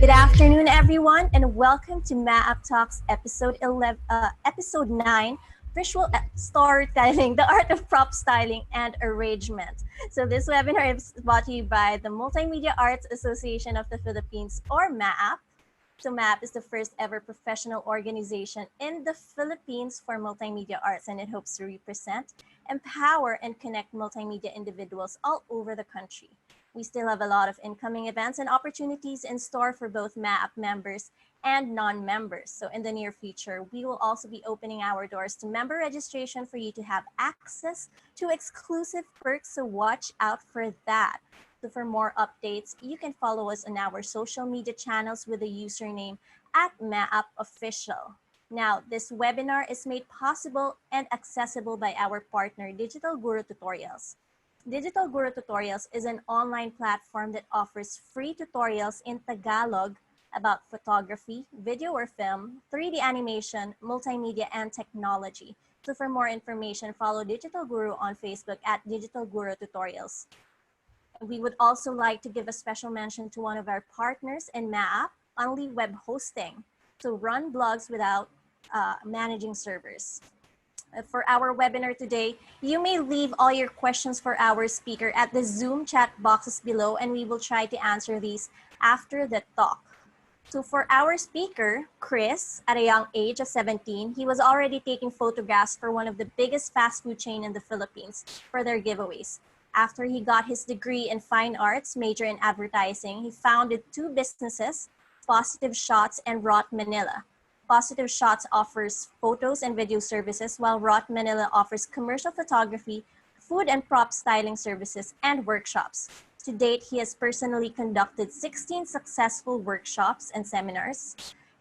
Good afternoon, everyone, and welcome to MMAAP Talks episode 9, Visual Storytelling, the Art of Prop Styling and Arrangement. So this webinar is brought to you by the Multimedia Arts Association of the Philippines, or MMAAP. So MMAAP is the first ever professional organization in the Philippines for multimedia arts, and it hopes to represent, empower, and connect multimedia individuals all over the country. We still have a lot of incoming events and opportunities in store for both MMAAP members and non-members. So in the near future, we will also be opening our doors to member registration for you to have access to exclusive perks, so watch out for that. So for more updates, you can follow us on our social media channels with the username @MMAAPOfficial. Now, this webinar is made possible and accessible by our partner, Digital Guru Tutorials. Digital Guru Tutorials is an online platform that offers free tutorials in Tagalog about photography, video or film, 3D animation, multimedia, and technology. So for more information, follow Digital Guru on Facebook at Digital Guru Tutorials. We would also like to give a special mention to one of our partners in MMAAP, Only Web Hosting, to run blogs without managing servers. For our webinar today, you may leave all your questions for our speaker at the Zoom chat boxes below, and we will try to answer these after the talk. So for our speaker, Chris, at a young age of 17, he was already taking photographs for one of the biggest fast food chain in the Philippines for their giveaways. After he got his degree in fine arts, major in advertising, he founded two businesses, Positive Shots and Wrought MNL. Positive Shots offers photos and video services, while Wrought MNL offers commercial photography, food and prop styling services, and workshops. To date, he has personally conducted 16 successful workshops and seminars.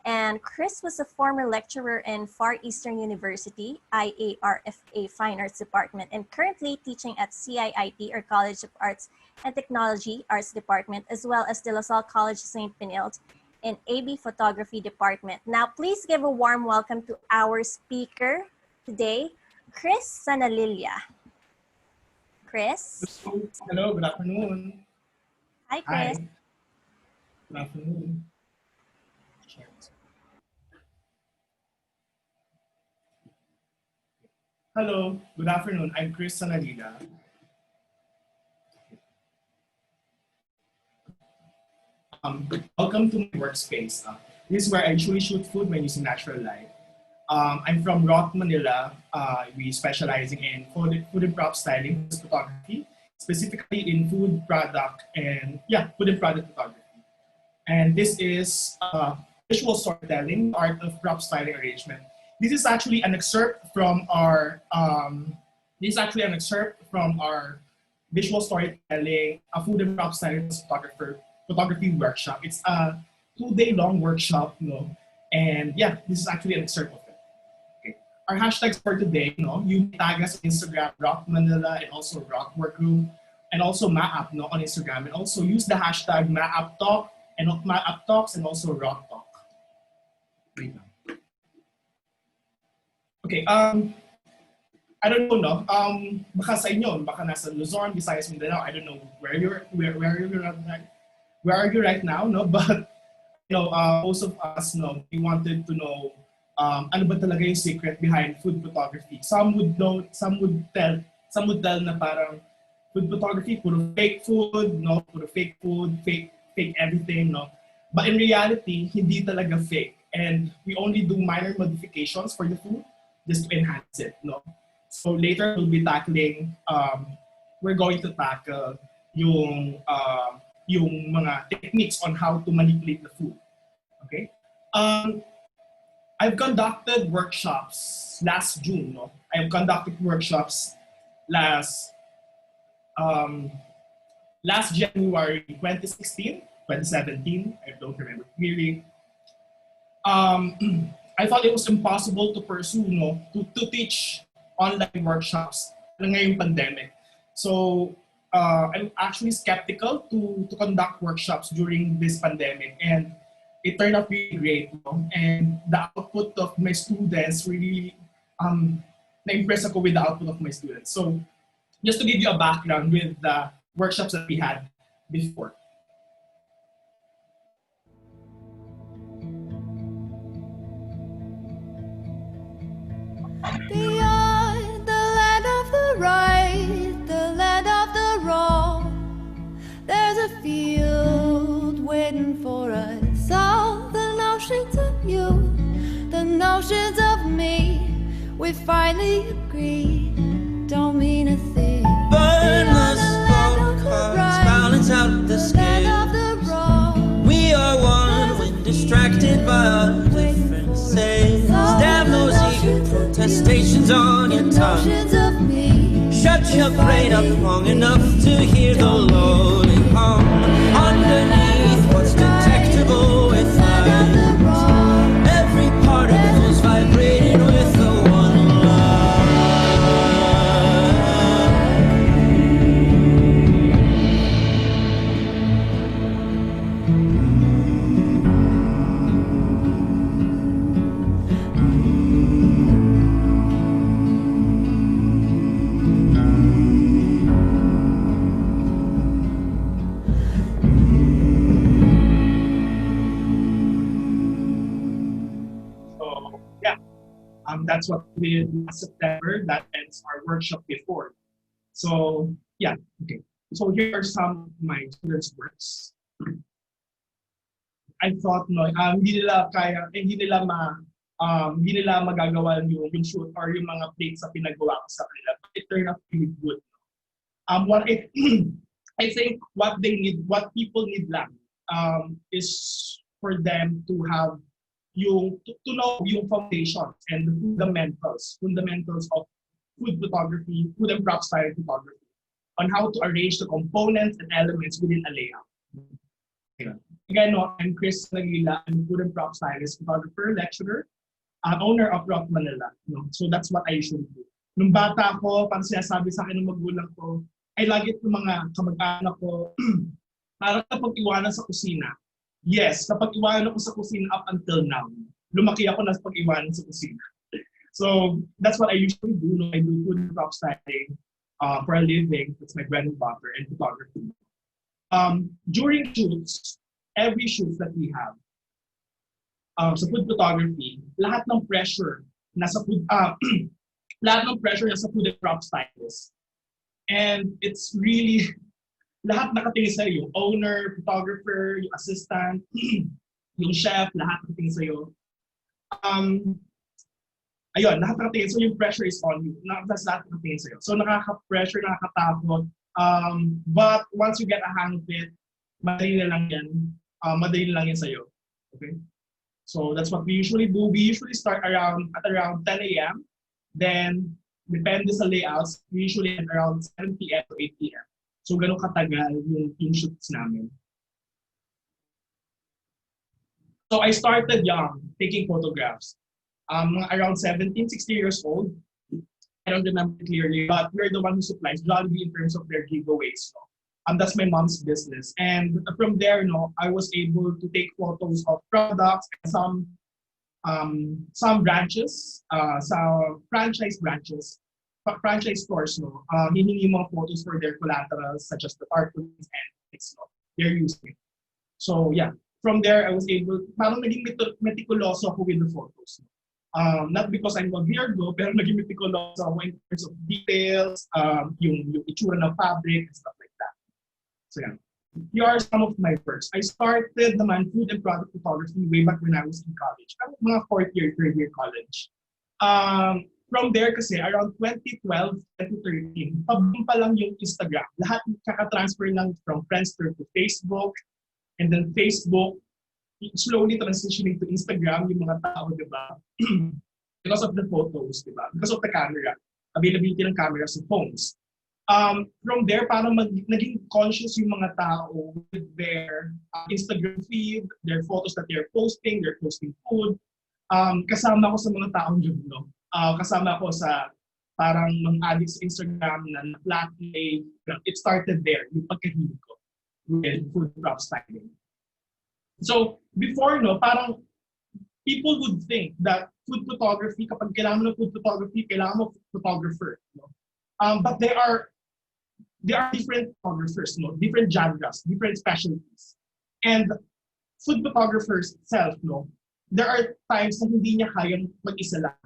And Chris was a former lecturer in Far Eastern University, IARFA Fine Arts Department, and currently teaching at CIIT, or College of Arts and Technology Arts Department, as well as De La Salle College St. Benilde in AB Photography Department. Now, please give a warm welcome to our speaker today, Chris Sanalila. Chris? Hello, good afternoon. Hi, Chris. Hi. Good afternoon. Hello, good afternoon. I'm Chris Sanalila. Welcome to my workspace. This is where I usually shoot food when using natural light. I'm from Wrought MNL. We specializing in food and prop styling photography, specifically in food product and food and product photography. And this is visual storytelling, art of prop styling arrangement. This is actually an excerpt from our visual storytelling, a food and prop styling photography workshop. It's a 2-day-long workshop, and this is actually an excerpt of it. Okay. Our hashtags for today, you tag us on Instagram, Wrought MNL, and also Wrought Workroom, and also MMAAP on Instagram, and also use the hashtag MMAAP Talk and MMAAP Talks, and also Wrought Talk. Okay, I don't know, baka sa inyo, baka nasa Luzon, Visayas, Mindanao, I don't know where are you right now, but most of us we wanted to know ano ba talaga yung secret behind food photography. Some would know, some would tell na parang food photography puro fake food, fake everything, but in reality hindi talaga fake, and we only do minor modifications for the food just to enhance it, So later we'll be tackling we're going to tackle yung mga techniques on how to manipulate the food. Okay? I've conducted workshops last June. I've conducted workshops last January 2016, 2017. I don't remember clearly. I thought it was impossible to pursue, to teach online workshops ngayong pandemic. So I'm actually skeptical to conduct workshops during this pandemic, and it turned out really great. And the output of my students really, na-impress ako with the output of my students. So just to give you a background with the workshops that we had before. Beyond the land of the right, the land of the wrong, there's a field waiting for us all. The notions of you, the notions of me, we finally agree, don't mean a thing. Burn the scorecards, balance out the scales. We are one when distracted by our differences. Damn those eager protestations on your tongue. Shut your brain up long enough to hear the loading hum. Underneath what's detectable with light, every particle's vibrating with the one love. So yeah, that's what we did last September. That ends our workshop before. So yeah, okay. So here are some of my students' works. I thought no, hindi nila kaya, hindi nila magagawa yung shoot or yung mga plates na pinagawa ko sa kanila. But it turned out really good. What I, I think what they need, what people need lang, is for them to have to know yung foundations and the fundamentals of food photography, food and prop style photography, on how to arrange the components and elements within a layout. Again, no, I'm Chris Sanalila. I'm a food and prop stylist, photographer, lecturer, owner of Wrought MNL. No? So that's what I usually do. Nung bata ko, parang sinasabi sa akin ng magulang ko, ay lagi itong mga kamag-anak ko, parang kapag iwanan sa kusina. Yes, kapag iwanan ako sa kusina up until now. Lumaki ako na sa pag-iwanan sa kusina. So that's what I usually do. No? I do food and prop styling for a living. That's my bread and butter, and photography. During shoots, every shoots that we have, sa food photography, lahat ng pressure nasa food, lahat ng pressure nasa food and prop stylist. And it's really, lahat nakatingin sa'yo, yung owner, photographer, yung assistant, yung chef, lahat nakatingin sa'yo. Ayun, lahat nakatingin. So yung pressure is on you. Lahat nakatingin sa'yo. So nakaka-pressure, nakakatakot. But once you get a hang of it, madali na lang yan. Madali lang yan sa'yo. Okay? So that's what we usually do. We usually start at around 10 a.m. Then, depende sa layouts, we usually end around 7 p.m. to 8 p.m. So ganun katagal yung shoots namin. So I started young, taking photographs. Around 17, 16 years old. I don't remember clearly, but we're the one who supplies Jollibee in terms of their giveaways. So, that's my mom's business. And from there, I was able to take photos of products and some branches, some franchise stores, hihingi mga photos for their collaterals, such as the tarpaulins and things, they're using. So yeah, from there, I was able, parang naging meticuloso ako with the photos. Not because I'm a weirdo, pero naging meticuloso ako in terms of details, yung itsura ng fabric and stuff like that. So yeah, here are some of my works. I started naman food and product photography way back when I was in college. Mga third year college. From there kasi, around 2012, 2013, pabing pa lang yung Instagram. Lahat kaka-transfer lang from Friendster to Facebook. And then Facebook, slowly transitioning to Instagram, yung mga tao, di ba? Because of the photos, di ba? Because of the camera. Availability ng camera sa phones. From there, parang naging conscious yung mga tao with their Instagram feed, their photos that they're posting food. Kasama ko sa mga taong yun, no? Kasama ko sa parang mga addicts sa Instagram na flat lay. It started there, yung pagkahilig ko with food prop styling. So, before, parang people would think that food photography, kapag kailangan mo ng food photography, kailangan mo photographer. But there are different photographers, different genres, different specialties. And food photographers itself, there are times na hindi niya kayang mag-isa lang.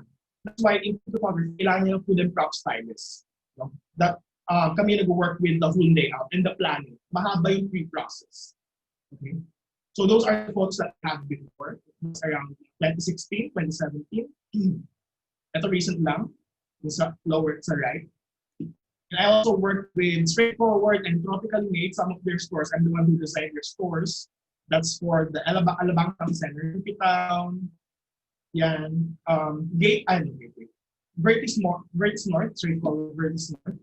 That's why in photography, kailangan niya ng food and prop stylist. No? That kami nag-work with the whole layout and the planning. Mahaba yung pre-process. Okay? So those are the photos that I had before. It was around 2016, 2017. Ito recent lang. Sa lower sa right. And I also worked with Straightforward and Tropically Made, some of their stores. I'm the one who designed their stores. That's for the Alabang Center, Town, yan, Vertis North, Straightforward, Vertis North.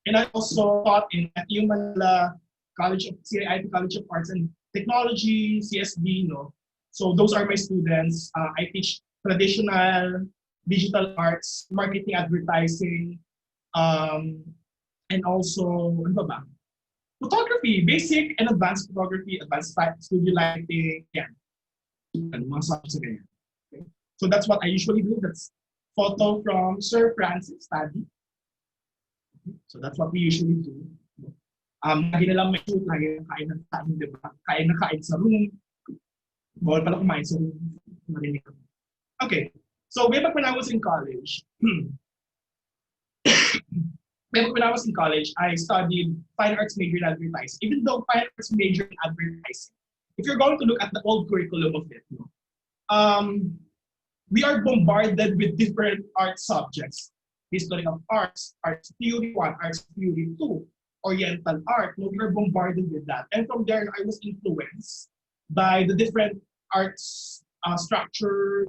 And I also taught in FU Manila CIIT College of Arts and Technology, CSB, no. So those are my students. I teach traditional digital arts, marketing, advertising, and also ano ba? Photography, basic and advanced photography, advanced studio lighting, yan. Mga subjects na ganyan. Okay. So that's what I usually do. That's photo from Sir Francis Study. So that's what we usually do. Lagi na lang may shoot, lagi na kain ng kain, di ba? Kain na kain sa room. Bawal pala kumain sa room. Marinig ko. Okay. So way back when I was in college, I studied fine arts major in advertising. Even though fine arts major in advertising, if you're going to look at the old curriculum of it, no, we are bombarded with different art subjects. History of arts, arts theory 1, arts theory 2, oriental art. No, we are bombarded with that. And from there, I was influenced by the different arts structure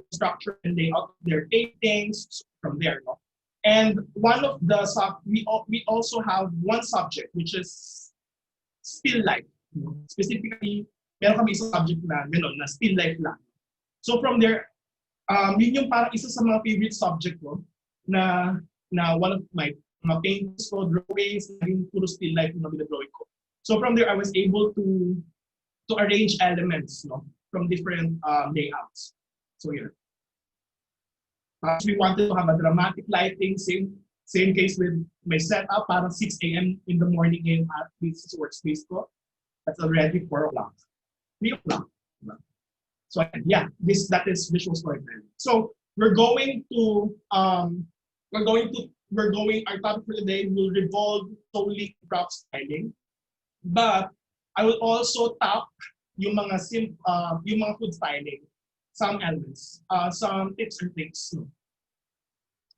and layout of their paintings from there. No? And one of the we also have one subject which is still life. No? Specifically, meron kami isang subject na gano'n, na still life lang. So from there, yun yung parang isa sa mga favorite subject ko na one of my paintings ko, drawings, naging puro still life na binadrawing ko. So from there, I was able to arrange elements, no, from different layouts. So yeah. We wanted to have a dramatic lighting, same case with my setup, parang 6 a.m. in the morning in at this workspace ko. That's already 4 o'clock, 3 o'clock. So yeah, that is visual storytelling. So our topic for today will revolve solely prop styling, but I will also tap yung mga food styling, some elements, some tips and tricks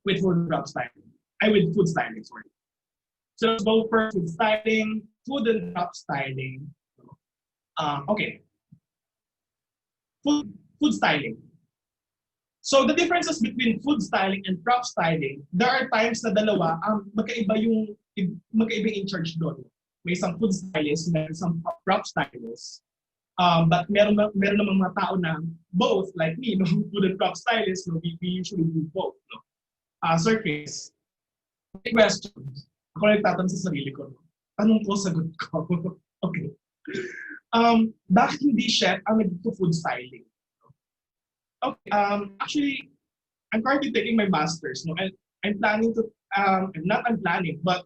with food styling, sorry. So let's go first with styling, food and prop styling. Okay. Food styling. So the differences between food styling and prop styling, there are times na dalawa magkaiba yung in charge doon. May isang food stylist, may isang prop stylist. But meron namang mga tao na both, like me, no, food and prop stylist, no, we usually do both. No? Sir Chris, may question. Ako na nagtatanong sa sarili ko. No? Tanong ko, sagot ko. Okay. Bakit hindi chef ang nag-food styling? Okay, actually, I'm currently taking my master's, no, and I'm planning to, I'm planning, but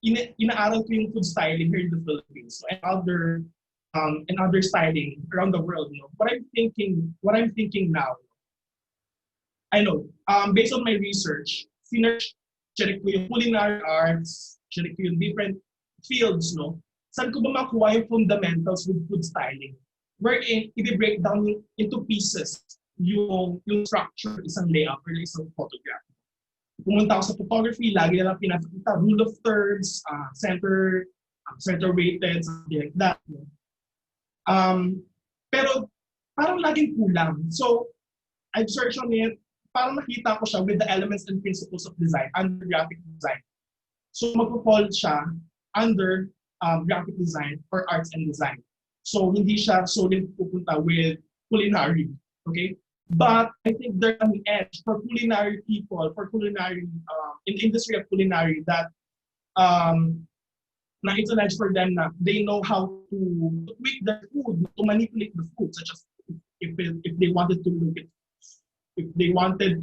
inaaral ko yung food styling here in the Philippines, so, and other styling around the world. No, what I'm thinking now, I know, based on my research, check ko yung culinary arts, check ko yung different fields, no, saan ko ba makuha yung fundamentals with food styling? Wherein, i-break down into pieces yung structure, isang layout or isang photograph. Pumunta ako sa photography, lagi na lang pinapakita, rule of thirds, center weighted, something like that. Pero parang laging kulang. So, I've searched on it, parang nakita ko siya with the elements and principles of design, under graphic design. So, magpo-fall siya under graphic design or arts and design. So, hindi siya solely pupunta with culinary, okay? But I think there's an edge for culinary people, in the industry of culinary that na it's an edge for them na they know how to tweak their food, to manipulate the food, such as if they wanted to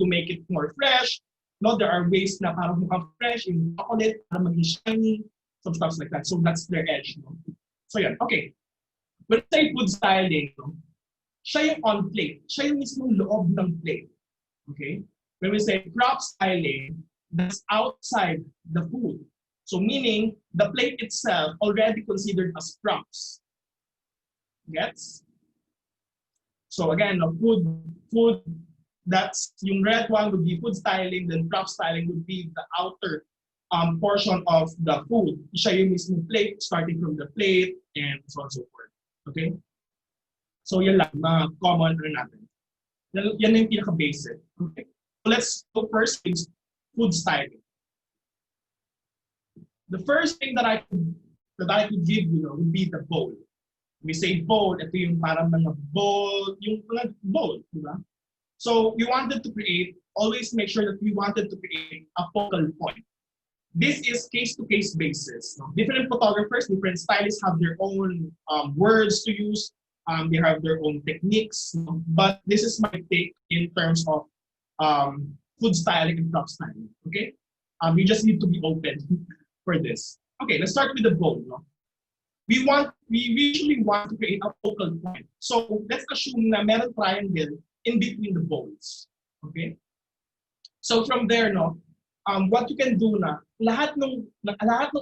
make it more fresh, no, there are ways na parang mukhang fresh, in chocolate, para maging shiny, some stuff like that. So that's their edge. No? So yeah, okay. When I say food styling, no, siya yung on plate. Siya yung mismong loob ng plate. Okay? When we say prop styling, that's outside the food. So meaning the plate itself already considered as props. Gets? So again, the food, that's yung red one would be food styling, then prop styling would be the outer portion of the food. Siya yung mismong plate, starting from the plate, and so on and so forth. Okay? So yan lang, mga common natin. Yan yung pinaka-basic. Okay? So let's go first is food styling. The first thing that I could give you would be the bowl. We say bowl, ito yung parang mga bowl, yung mga bowl, di ba? So we wanted to create, always make sure that we wanted to create a focal point. This is case-to-case basis. No? Different photographers, different stylists have their own words to use. They have their own techniques. No? But this is my take in terms of food styling and prop styling. Okay? You just need to be open for this. Okay, let's start with the bowl. No? We usually want to create a focal point. So let's assume na meron triangle in between the bowls. Okay? So from there, no, what you can do na, lahat ng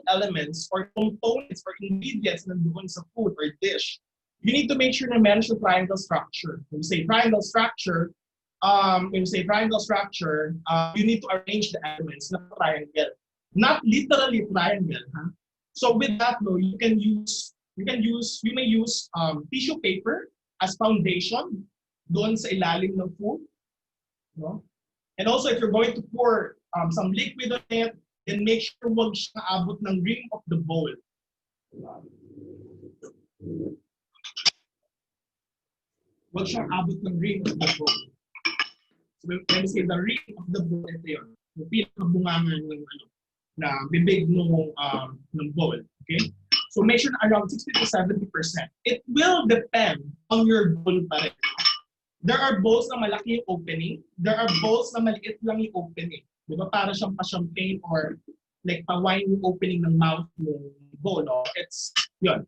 elements or components or ingredients na doon sa food or dish, you need to make sure na meron siya triangle structure. When you say triangle structure, you need to arrange the elements na triangle. Not literally triangle. Huh? So with that, no, you may use tissue paper as foundation doon sa ilalim ng food. No? And also, if you're going to pour some liquid on it, then make sure huwag siya abot ng rim of the bowl. Huwag siya abot ng rim of the bowl. So when we say the rim of the bowl, ito yun. Yung pinakabungangan ng na bibig ng bowl. Okay? So make sure na around 60 to 70%. It will depend on your bowl pa rin. There are bowls na malaki yung opening. There are bowls na maliit lang yung opening. Di ba? Para siyang pa-champagne or like pa-wine yung opening ng mouth ng bowl. No? It's yun.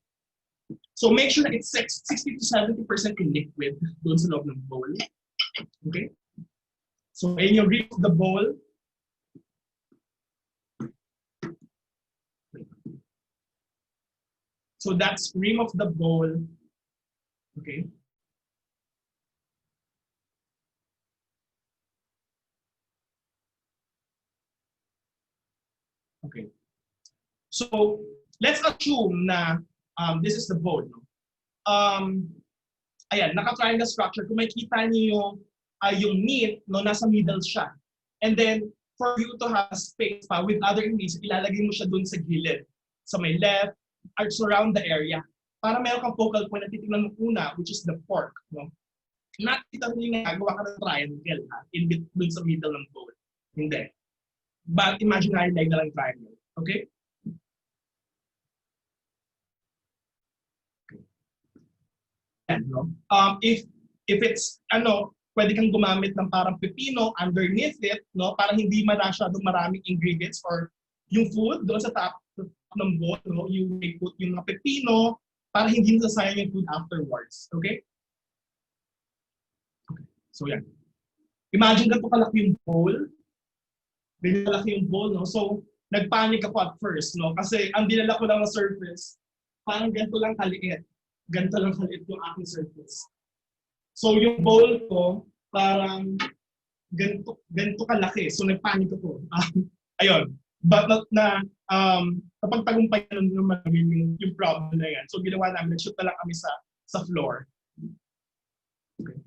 So make sure na it's 60 to 70% in liquid doon sa loob ng bowl. Okay? So in your rim of the bowl, so that's rim of the bowl. Okay. Okay. So let's assume na this is the bowl. No? Ayan, naka-triangle structure. Kung makikita niyo yung meat, no, nasa middle siya. And then for you to have space pa with other ingredients, ilalagay mo siya dun sa gilid. Sa may left, or surround the area. Para meron kang focal point na titignan mo una, which is the pork. No? Not literally nga gawa ka ng triangle in between sa middle ng bowl. Hindi. But imaginary like na lang triangle. Okay? And, no? If it's pwede kang gumamit ng parang pepino underneath it, no, para hindi masyadong maraming ingredients or yung food doon sa top ng bowl, no, you may put yung mga pepino para hindi nasasayang yung food afterwards. Okay? Okay. So yan. Imagine ganito kalaki yung bowl. Ganito kalaki yung bowl, no? So nagpanic ako at first, no? Kasi ang dinala ko lang na surface, parang ganito lang kaliit. Ganito lang kaliit yung aking surface. So yung bowl ko, parang ganito kalaki. So nagpanic ako. Ayun. But na kapag tagumpay naman yung problem na yan. So ginawa namin, nag-shoot na lang kami sa floor. Okay.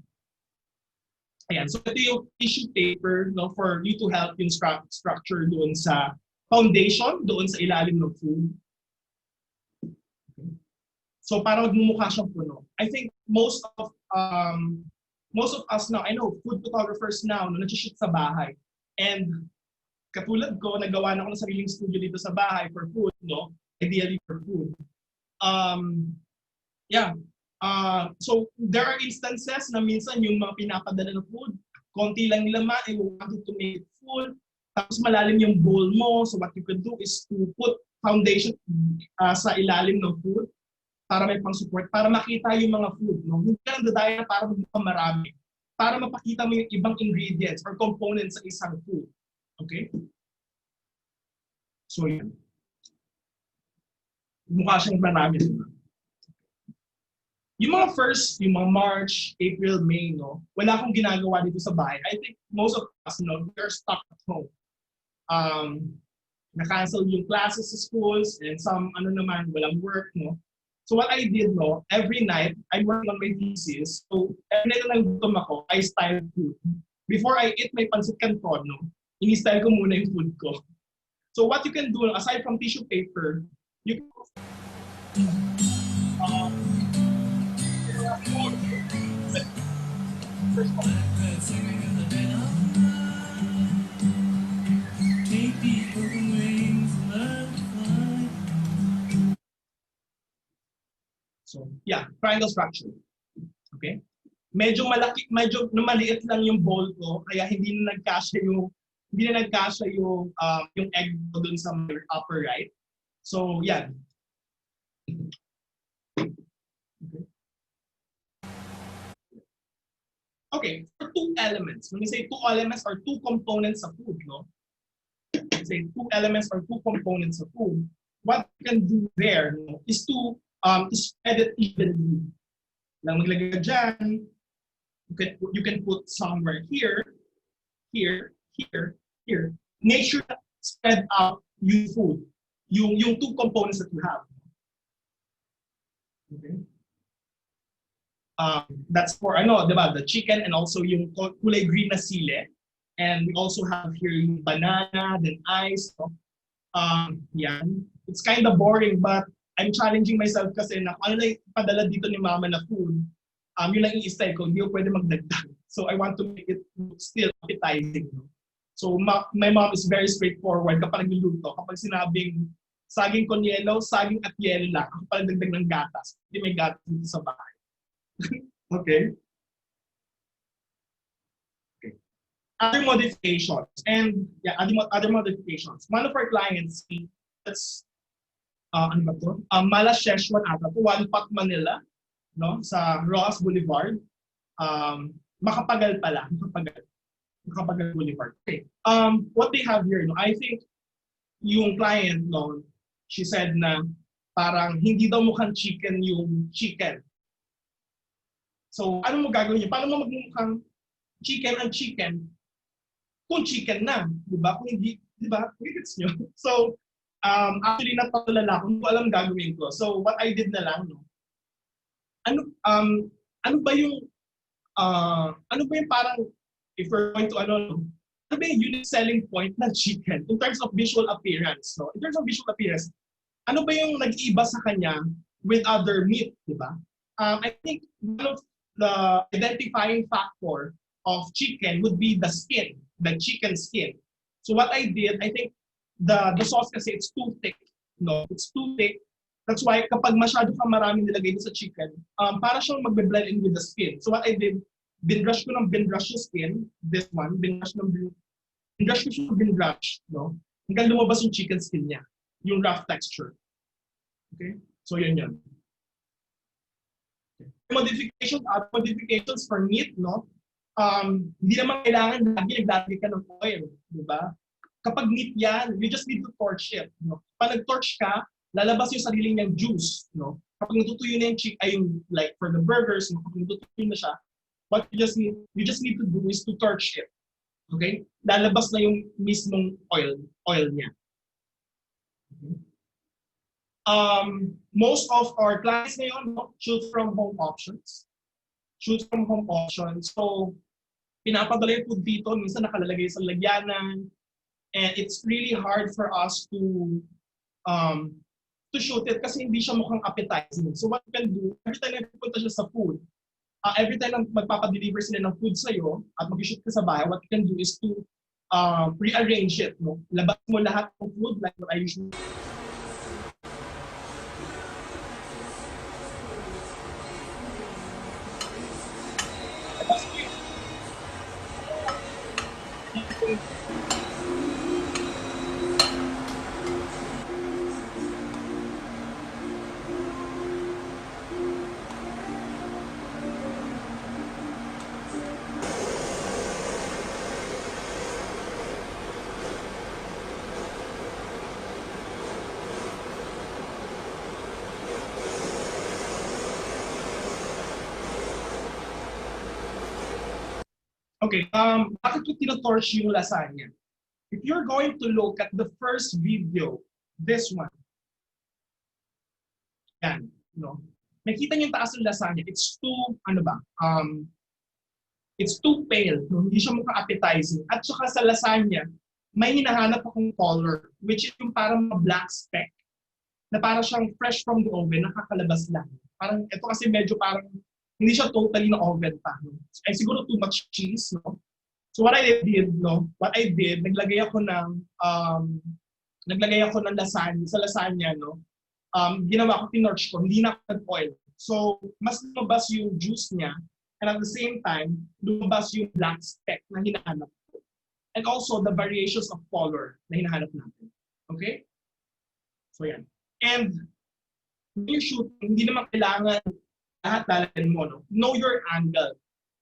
Ayan. So ito yung tissue paper, no, for you to help yung structure doon sa foundation, doon sa ilalim ng food. Okay. So para magmumukha siyang puno. I think most of us now, I know food photographers now, no, nag-shoot sa bahay. And katulad ko, nagawa na ako ng sariling studio dito sa bahay for food, no? Ideally for food. So there are instances na minsan yung mga pinapadala ng food, konti lang laman, and you wanted to make it full, tapos malalim yung bowl mo, so what you can do is to put foundation sa ilalim ng food para may pang-support, para makita yung mga food. No? Hindi ka lang dadaya para magmukhang marami. para mapakita mo yung ibang ingredients or components sa isang food. Okay? So, yan. Mukha siyang marami. Yung mga first, yung mga March, April, May, no, wala akong ginagawa dito sa bahay. I think most of us, no, we are stuck at home. Na-cancel yung classes sa schools and some, walang work, no. So what I did, no, every night, I'm working on my thesis. So every night na nagutom ako, I style food. Before I eat my pancit canton, no, ini-style ko muna yung food ko. So what you can do, aside from tissue paper, you can so, yeah, triangle structure. Okay? Medyo maliit lang yung bowl ko, kaya hindi na nagkasya yung egg ko dun sa upper right. So, yan. Okay, for two elements. When we say two elements or two components of food, no? Say two elements or two components of food, what you can do there, no, is to spread it evenly. Lang maglagay ka dyan, you can put somewhere here, here, here, here. Make sure that spread out yung food, yung two components that you have. Okay. That's for diba, the chicken and also yung kulay green na sile. And we also have here yung banana, then ice. So, yan. It's kind of boring, but I'm challenging myself kasi na ano na padala dito ni mama na food, yun lang i-style ko, hindi ko pwede magdagdag. So I want to make it still appetizing. No? So my mom is very straightforward kapag nagluluto. Kapag sinabing saging con yelo, saging at yelo lang, ako pala dagdag ng gatas. Hindi may gatas dito sa bahay. Okay. Other modifications and yeah, other modifications. One of our clients, that's Mala Szechuan ata to, Wrought Manila, no, sa Ross Boulevard. Makapagal pala, Makapagal Boulevard. Okay. What they have here, no, I think yung client, no, she said na parang hindi daw mukhang chicken yung chicken. So, ano mo gagawin niyo? Paano mo magmukhang chicken ang chicken kung chicken na, di ba? Kung hindi, di ba? Gets nyo? So, actually, natulala ko, hindi ko alam gagawin ko. So, what I did na lang, no? Ano ba yung parang, if we're going to, ano ba yung unique selling point ng chicken in terms of visual appearance, no? In terms of visual appearance, ano ba yung nag-iiba sa kanya with other meat, di ba? I think one of the identifying factor of chicken would be the skin, the chicken skin. So what I did, I think the sauce kasi it's too thick, no? It's too thick. That's why kapag masyado kang marami nilagay sa chicken, para siyang magbe-blend in with the skin. So what I did, binrush ko ng binrush yung skin, this one, binrush ko ng binrush, no? Hanggang lumabas yung chicken skin niya, yung rough texture. Okay? So yun. Modifications for meat, no? Hindi naman kailangan naglalagay ka ng oil, di ba? Kapag meat yan, you just need to torch it, no? Pag nag-torch ka, lalabas yung sarili niyang juice, no? Kapag natutuyo na yung yung like for the burgers, no? Kapag natutuyo na siya, what you just need to do is to torch it. Okay? Lalabas na yung mismong oil niya. Okay? Most of our clients ngayon, no, shoot from home options. So, pinapadala yung food dito, minsan nakalalagay sa lagyanan, and it's really hard for us to shoot it kasi hindi siya mukhang appetizing. So what you can do, every time na pupunta siya sa food, every time na magpapadeliver sila ng food sa'yo at mag-shoot ka sa bahay, what you can do is to rearrange it. No? Labas mo lahat ng food like what I usually Okay, bakit ko tinotorch yung lasagna? If you're going to look at the first video, this one, yan, no? Nakita niyo yung taas ng lasagna, it's too, it's too pale, no? Hindi siya mukhang appetizing. At saka sa lasagna, may hinahanap akong color, which is yung parang black speck, na parang siyang fresh from the oven, nakakalabas lang. Parang, ito kasi medyo parang, hindi siya totally na oven pa. No? Ay, siguro too much cheese, no? So what I did, naglagay ako ng lasagna, sa lasagna, no? Ginawa ko, tinorch ko, hindi na ako nag-oil. So, mas lumabas yung juice niya, and at the same time, lumabas yung black speck na hinahanap ko. And also, the variations of color na hinahanap natin. Okay? So, yan. And, when you're shooting, hindi naman kailangan lahat lalagyan mo, no? Know your angle.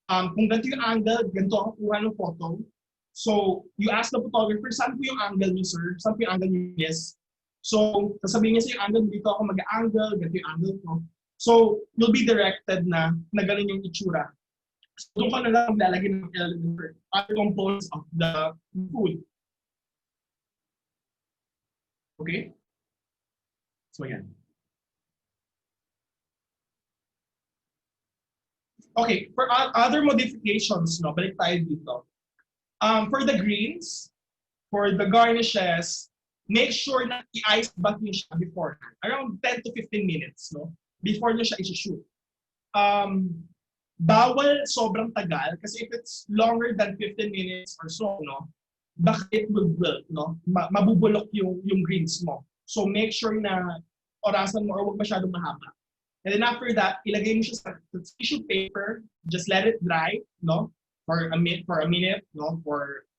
Kung ganito yung angle, ganito ako kuha ng photo. So, you ask the photographer, saan po yung angle niyo, sir? Saan po yung angle niyo? Yes. So, sasabihin niya sa yung angle, dito ako mag-angle, ganito yung angle ko. So, you'll be directed na ganun yung itsura. So, doon ka na lang maglalagay ng element, other components of the food. Okay? So, yan. Okay, for other modifications, no, balik tayo dito. For the greens, for the garnishes, make sure na i-ice bath nyo siya beforehand. Around 10 to 15 minutes, no? Before nyo siya i-shoot. Bawal sobrang tagal kasi if it's longer than 15 minutes or so, no, baka it will wilt, no? Mabubulok yung greens mo. So make sure na orasan mo or huwag masyadong mahaba. And then after that, ilagay mo siya sa tissue paper. Just let it dry, no? For a minute, no? For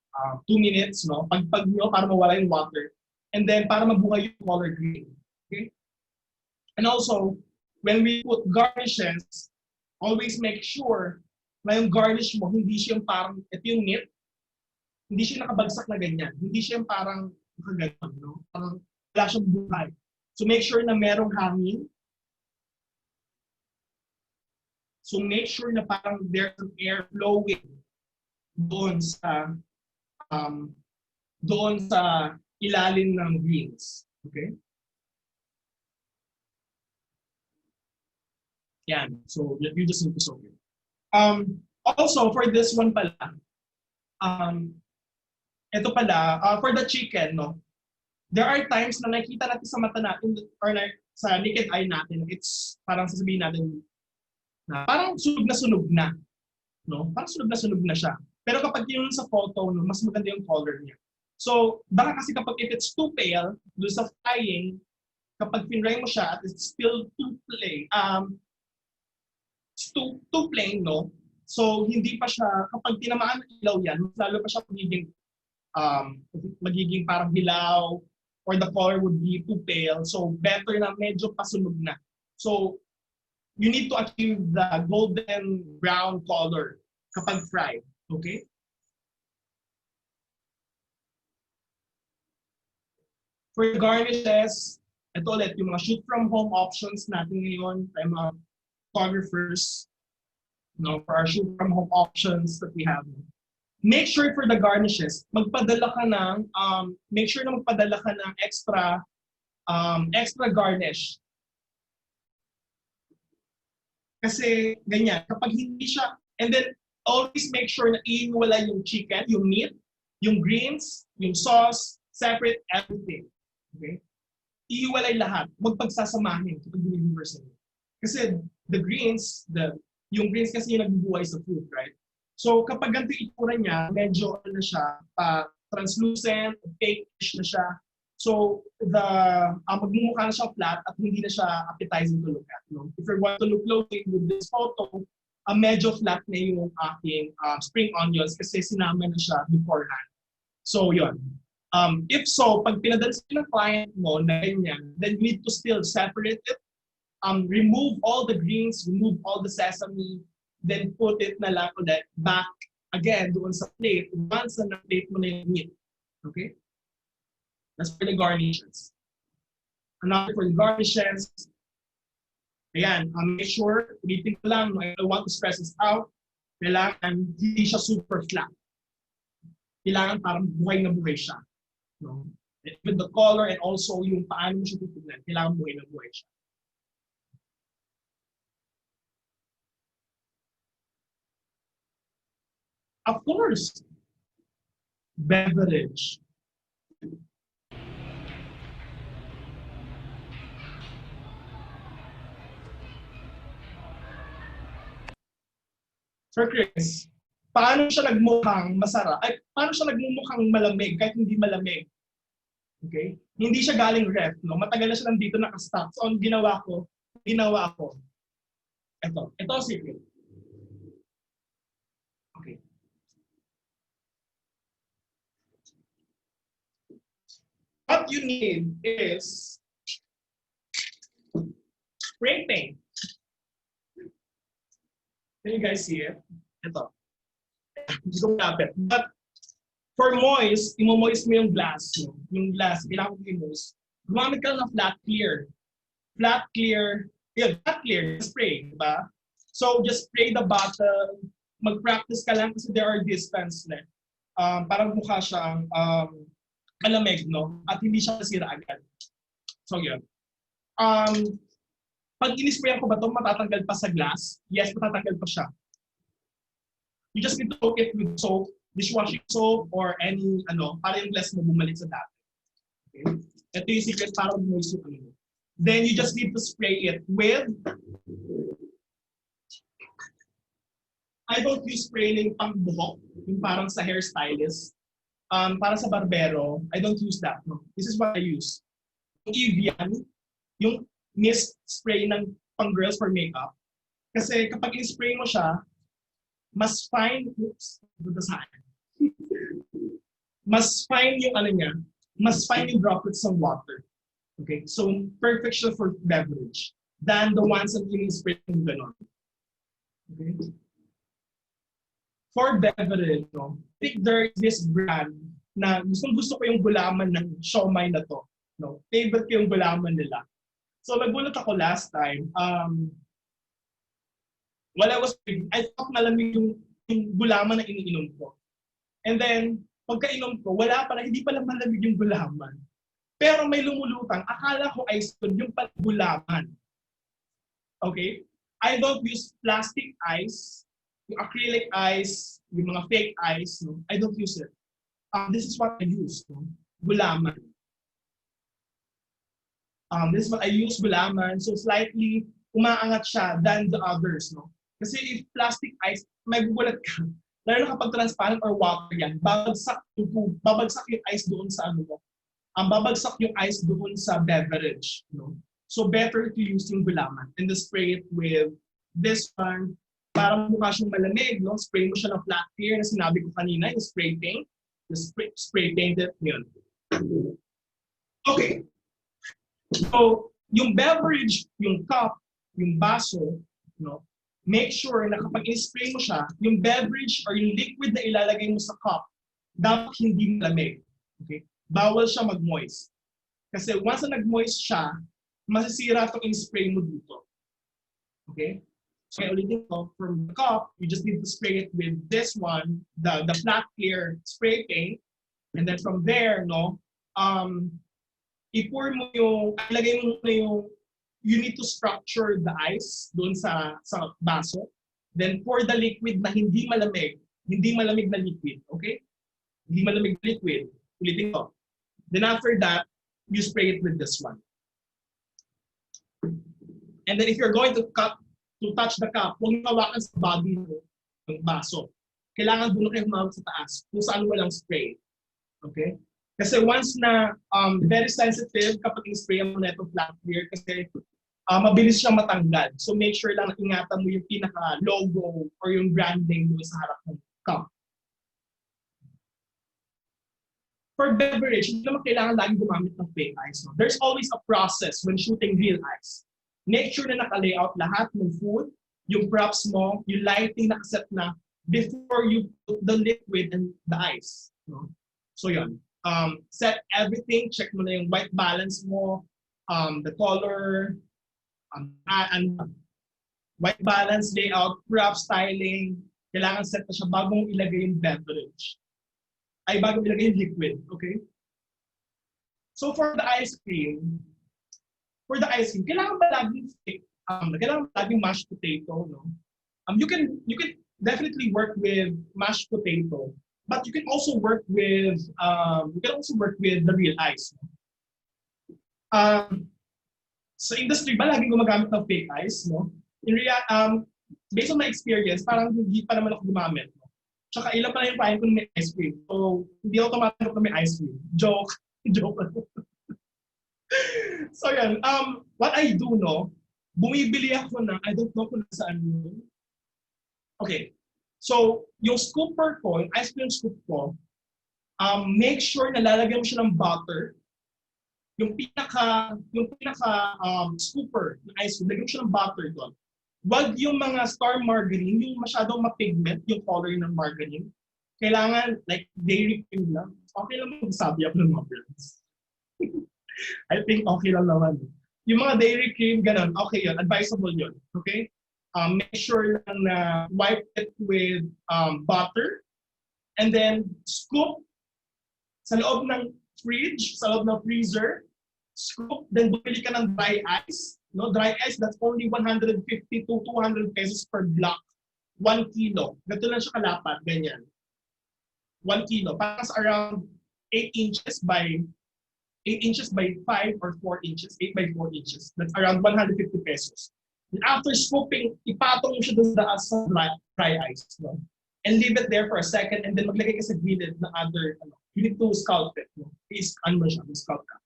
2 minutes, no? Pagpag nyo para mawala yung water. And then para mabuhay yung color green. Okay? And also, when we put garnishes, always make sure na yung garnish mo, hindi siya yung parang, ito yung meat, hindi siya nakabagsak na ganyan. Hindi siya yung parang nakaganon, no? Parang wala siyang buhay. So make sure na merong hangin. So make sure na parang there's some air flowing doon sa ilalim ng greens. Okay? Yan. So you just need to soak it. Also for this one pala, ito pala, for the chicken, no? There are times na nakita natin sa mata natin or sa naked eye natin, it's parang sasabihin natin na parang sunog na, no? Parang sunog na siya. Pero kapag yung sa photo, no, mas maganda yung color niya. So, baka kasi kapag if it's too pale, doon sa frying, kapag pinray mo siya at it's still too plain, no? So, hindi pa siya, kapag tinamaan ng ilaw yan, mas lalo pa siya magiging parang hilaw or the color would be too pale. So, better na medyo pasunog na. So, you need to achieve the golden brown color kapag fried. Okay? For the garnishes, ito ulit, yung mga shoot from home options natin ngayon, tayo mga photographers, no, for our shoot from home options that we have. Make sure for the garnishes, magpadala ka ng, make sure na magpadala ka ng extra garnish. Kasi ganyan, kapag hindi siya, and then always make sure na iiwala yung chicken, yung meat, yung greens, yung sauce, separate everything. Okay? Iiwalay lahat, huwag pagsasamahin kapag deliver sa inyo. Kasi the greens, yung greens kasi yung nagbubuhay sa food, right? So kapag ganito itsura niya, medyo ano siya, translucent, fake-ish na siya. So, magmumukha na siya flat at hindi na siya appetizing to look at. No? If you're going to look closely with this photo, medyo flat na yung aking spring onions kasi sinama na siya beforehand. So, yun. If so, pag pinadala sa ng client mo na ganyan, then you need to still separate it, remove all the greens, remove all the sesame, then put it na lang ulit back again doon sa plate once na plate mo na yung meat. Okay? That's for the garnishes. Another for the garnishes, ayan, make sure, ulitin ko lang, I want to stress this out. Kailangan hindi siya super flat. Kailangan parang buhay na buhay siya. No? With the color and also yung paano mo siya titignan, kailangan buhay na buhay siya. Of course, beverage. Sir Chris, paano siya nagmukhang masarap? Ay, paano siya nagmumukhang malamig kahit hindi malamig? Okay? Hindi siya galing ref, no? Matagal na siya nandito naka-stock. So, ang ginawa ko, ito ang secret. Okay. What you need is spray paint. Can you guys see it? Ito. Gusto ko kapit. But for moist, imo-moist mo yung glass. No? Yung glass, kailangan mo i-moist. Gumamit ka ng flat clear. Flat clear. Yeah, flat clear. Spray, diba? So just spray the bottle. Mag-practice ka lang kasi there are distance na. Parang mukha siyang malamig, no? At hindi siya nasira agad. So yun. Pag in-sprayan ko ba ito, matatanggal pa sa glass? Yes, matatanggal pa siya. You just need to soak it with soap, dishwashing soap, or any, para yung glass mo bumalik sa dati. Okay? Ito yung secret para moist yung Then you just need to spray it with, I don't use spraying pang buhok, yung parang sa hairstylist. Para sa barbero, I don't use that. No? This is what I use. Yung Evian, yung mist spray ng pang girls for makeup. Kasi kapag in-spray mo siya, mas fine, mas fine yung niya, mas fine yung droplets of water. Okay? So, perfect siya for beverage than the ones that you spray ng ganon. Okay? For beverage, no, I think there is this brand na gusto ko yung gulaman ng siomai na to. No? Favorite ko yung gulaman nila. So, nagulat ako last time. I thought malamig yung gulaman na iniinom ko. And then, pagkainom ko, hindi pala malamig yung gulaman. Pero may lumulutang, akala ko ice cream, yung pala gulaman. Okay? I don't use plastic ice, yung acrylic ice, yung mga fake ice, no? I don't use it. This is what I use, no? Gulaman. This is what I use, gulaman. So slightly umaangat siya than the others, no? Kasi if plastic ice, may gugulat ka. Lalo na kapag transparent or water yan, babagsak yung ice doon sa babagsak yung ice doon sa beverage, no? So better to use yung gulaman and then spray it with this one. Para mukha siyang malamig, no? Spray mo siya ng flat clear na sinabi ko kanina, yung spray paint. Just spray paint it, yun. Okay. So, yung beverage, yung cup, yung baso, no? Make sure na kapag in-spray mo siya, yung beverage or yung liquid na ilalagay mo sa cup, dapat hindi malamig. Okay? Bawal siya mag-moist. Kasi once na nag-moist siya, masisira itong in-spray mo dito. Okay? So, ulitin ko, from the cup, you just need to spray it with this one, the flat clear spray paint. And then from there, no, i-pour mo ilagay mo na you need to structure the ice doon sa baso. Then pour the liquid na hindi malamig na liquid, okay? Hindi malamig na liquid. Ulitin ko. Then after that, you spray it with this one. And then if you're going to touch the cup, huwag mo hawakan sa body ng baso. Kailangan doon kayo humawak sa taas kung saan walang spray. Okay? Kasi once na very sensitive kapag in-spray mo na itong flat clear kasi mabilis siyang matanggal. So make sure lang na ingatan mo yung pinaka-logo or yung branding doon sa harap ng cup. For beverage, hindi naman kailangan lagi gumamit ng fake ice. No? There's always a process when shooting real ice. Make sure na naka-layout lahat ng food, yung props mo, yung lighting nakaset na before you put the liquid and the ice. No? So yun. Set everything, check mo na yung white balance mo, the color, and white balance, layout, prop, styling, Kailangan set na siya bago mong ilagay yung beverage. Ay, bago ilagay yung liquid, okay? So for the ice cream, kailangan ba laging thick? Kailangan ba laging mashed potato, no? You can definitely work with mashed potato, but you can also work with the real ice. Sa industry ba laging gumagamit ng fake ice, no? Based on my experience, parang hindi pa naman ako gumamit. No? Tsaka ilan pa lang yung kain ko may ice cream. So, hindi ako tumatanggap na may ice cream. Joke. Joke. So yan, what I do, no, bumibili ako na, I don't know kung nasaan yun. Okay, so yung scooper ko, yung ice cream scoop ko, make sure na lalagyan mo siya ng butter. Yung pinaka scooper ng ice cream, lagyan mo siya ng butter doon. Wag yung mga star margarine, yung masyadong mapigment, yung color ng margarine. Kailangan, like, dairy cream lang. Okay lang magsabi ako ng mga brands. I think okay lang naman. Yung mga dairy cream, ganun, okay yun, advisable yun, okay? Make sure lang na wipe it with butter, and then scoop sa loob ng fridge, sa loob ng freezer, scoop, then bumili ka ng dry ice. No, dry ice, that's only 150 to 200 pesos per block. 1 kilo. Ganito lang siya kalapat, ganyan. 1 kilo. Parang sa around 8 inches by 5 or 4 inches. 8 by 4 inches. That's around 150 pesos. And after scooping, ipatong mo siya doon sa dry ice. No? And leave it there for a second, and then maglagay ka sa gilid ng other, you need to scalp it. No? Scalp ka.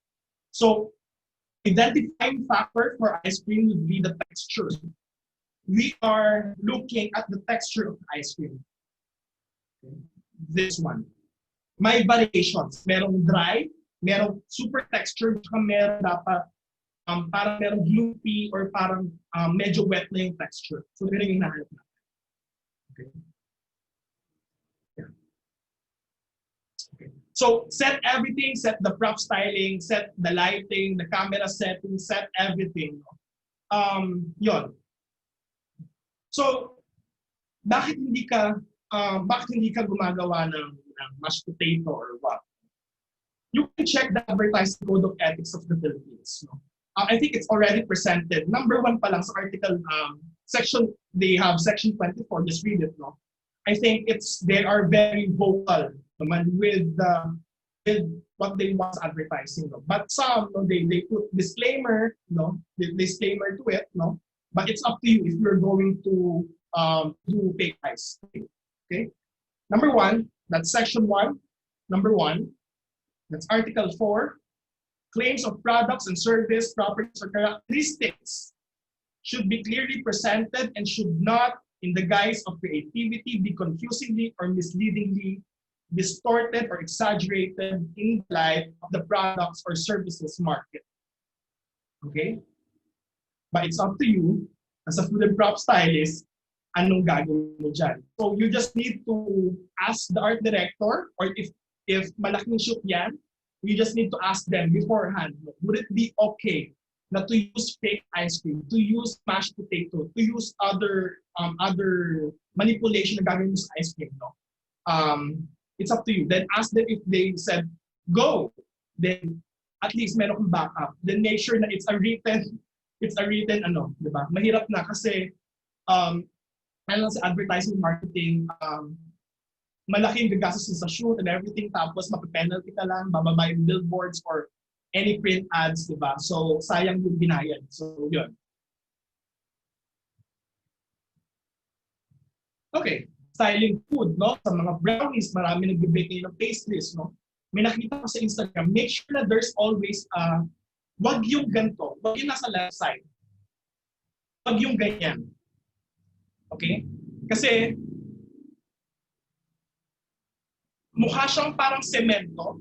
So, identifying factor for ice cream would be the texture. We are looking at the texture of the ice cream. Okay. This one. May variations. Merong dry, merong super texture, meron dapat parang merong gloopy or parang medyo wet na yung texture. So, ganun yung nahanap natin. Okay. Yeah. Okay. So, set everything, set the prop styling, set the lighting, the camera setting, set everything. Yon. So, bakit hindi ka gumagawa ng mashed potato or what? You can check the advertising code of ethics of the Philippines. No? I think it's already presented. Number 1 pa lang sa article section, they have section 24, just read it, no? I think they are very vocal with what they want advertising. No? But some, no, they put disclaimer, no, disclaimer to it, no. But it's up to you if you're going to do fake ice. Okay. Number 1, that's section 1. Number 1, that's article 4. Claims of products and service, properties or characteristics should be clearly presented and should not, in the guise of creativity, be confusingly or misleadingly distorted or exaggerated in the light of the products or services market. Okay? But it's up to you, as a food and prop stylist, anong gagawin mo dyan. So you just need to ask the art director, or if malaking shoot yan, you just need to ask them beforehand, would it be okay na to use fake ice cream, to use mashed potato, to use other manipulation na gagawin mo sa ice cream, no? It's up to you. Then ask them if they said go. Then at least meron kang backup. Then make sure na it's a written ano, di ba? Mahirap na kasi sa advertising marketing, malaking gagastos sa shoot and everything, tapos mapipenalty ka lang, bababa yung billboards or any print ads, di ba? So sayang yung binayad. So yun. Okay. Styling food, no? Sa mga brownies, marami nag-bake ng pastries, no? May nakita ko sa Instagram, make sure na there's always, wag yung ganito, wag yung nasa left side. Wag yung ganyan. Okay? Kasi, mukha siyang parang semento.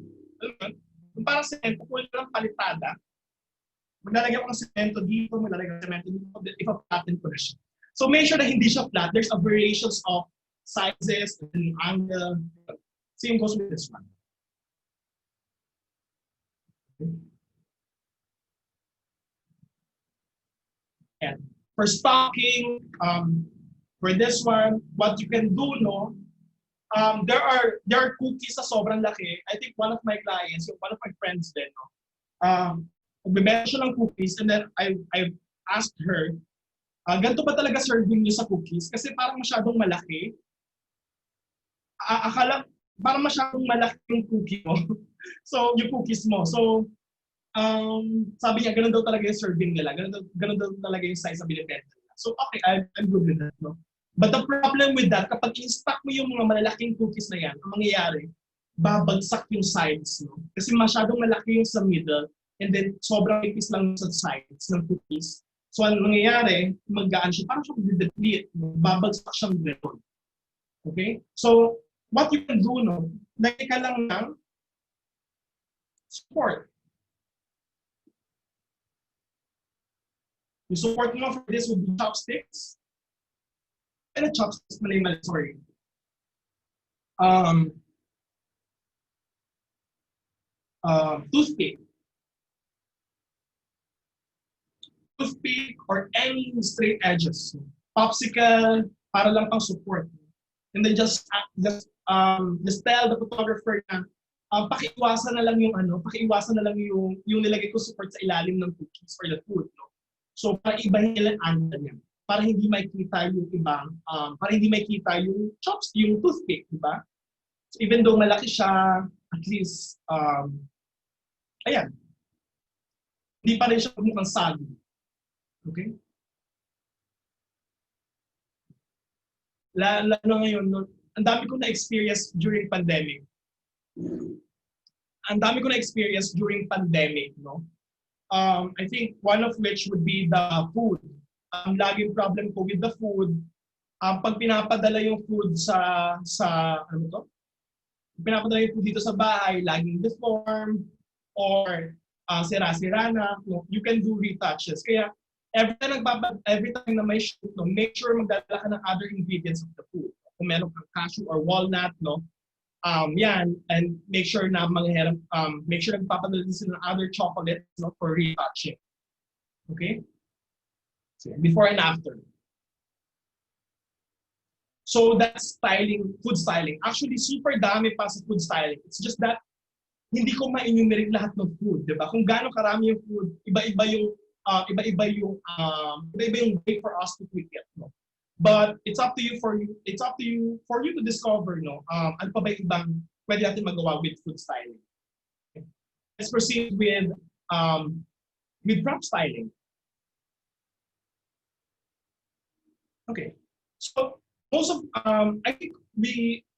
Yung parang semento, kulit lang palitada. Maglalagyan ko ng semento dito, maglalagyan ng semento dito, ipa-flatten ko na siya. So make sure na hindi siya flat. There's a variations of sizes and angle. Same goes with this one. Okay. And for stocking, For this one, what you can do, no, there are cookies na sobrang laki. I think one of my clients, one of my friends din, no, magbibenta siya ng cookies, and then I asked her, ganito ba talaga serving niyo sa cookies? Kasi parang masyadong malaki. Akala, parang masyadong malaki yung cookie mo. So, yung cookies mo. So, sabi niya, ganun daw talaga yung serving nila. Ganun daw talaga yung size na binibenta nila. So, okay, I'm good with that, no? But the problem with that, kapag in-stock mo yung mga malalaking cookies na yan, ang mangyayari, babagsak yung sides, no? Kasi masyadong malaki yung sa middle, and then sobrang ipis lang sa sides ng cookies. So, ang mangyayari, mag-gaan siya, parang siya mag-deplete, no? Babagsak siyang gano'n. Okay? So, what you can do, no? Lagay ka lang ng support. Yung support mo for this would be chopsticks. And chopsticks, mali, sorry. Toothpick. Toothpick or any straight edges. Popsicle, para lang pang support. And then just tell the photographer na pakiiwasan na lang yung yung nilagay ko support sa ilalim ng cookies or the food, no? So para ibahin nila ang angle niya, para hindi makita yung ibang para hindi makita yung chopstick, yung toothpick, di ba? So even though malaki siya, at least ayan, hindi pa rin siya mukhang saging. Okay? Lalo ngayon, no, ang dami ko na-experience during pandemic. No? I think one of which would be the food. Ang laging problem ko with the food, pag pinapadala yung food pinapadala yung food dito sa bahay, laging deformed or sira-sira na, no? You can do retouches. Kaya every time na may shoot, no, make sure magdala ka ng other ingredients of the food. Kung meron kang cashew or walnut, no, yan, and make sure na nagpapadala din sila ng other chocolates, no, for retouching. Okay? So, before and after. So that's styling, food styling. Actually, super dami pa sa food styling. It's just that hindi ko ma-enumerate lahat ng food, 'di ba? Kung gaano karami yung food, iba-iba yung way for us to tweak it, no? But it's up to you for you to discover, no, ano pa ba yung ibang pwede natin magawa with food styling. Okay. Let's proceed with prop styling. Okay, so most of I think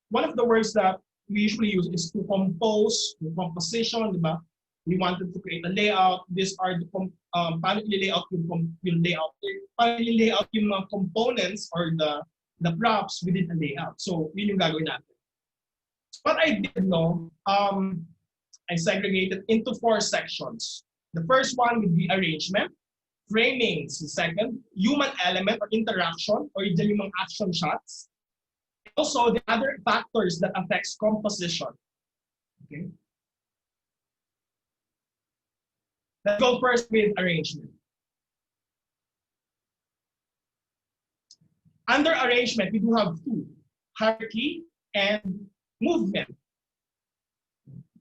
one of the words that we usually use is to compose, composition, di ba? We wanted to create a layout. These are the paano i-layout yung layout. Paano i-layout yung mga components or the props within a layout. So, yun yung gagawin natin. So, what I did, no, I segregated into 4 sections. The first one would be arrangement, framing is the second, human element or interaction, or yung mga action shots. Also, the other factors that affects composition. Okay. Let's go first with arrangement. Under arrangement, we do have 2, hierarchy and movement.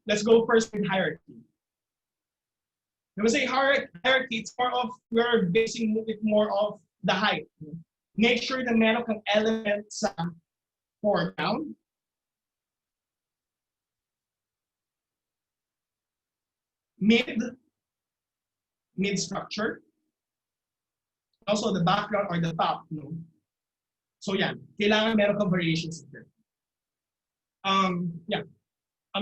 Let's go first with hierarchy. When we say hierarchy, it's more of, we're basing it more of the height. Make sure na meron kang element sa foreground, mid structure, also the background or the top, no? So yan, kailangan meron kang variations there. Yeah.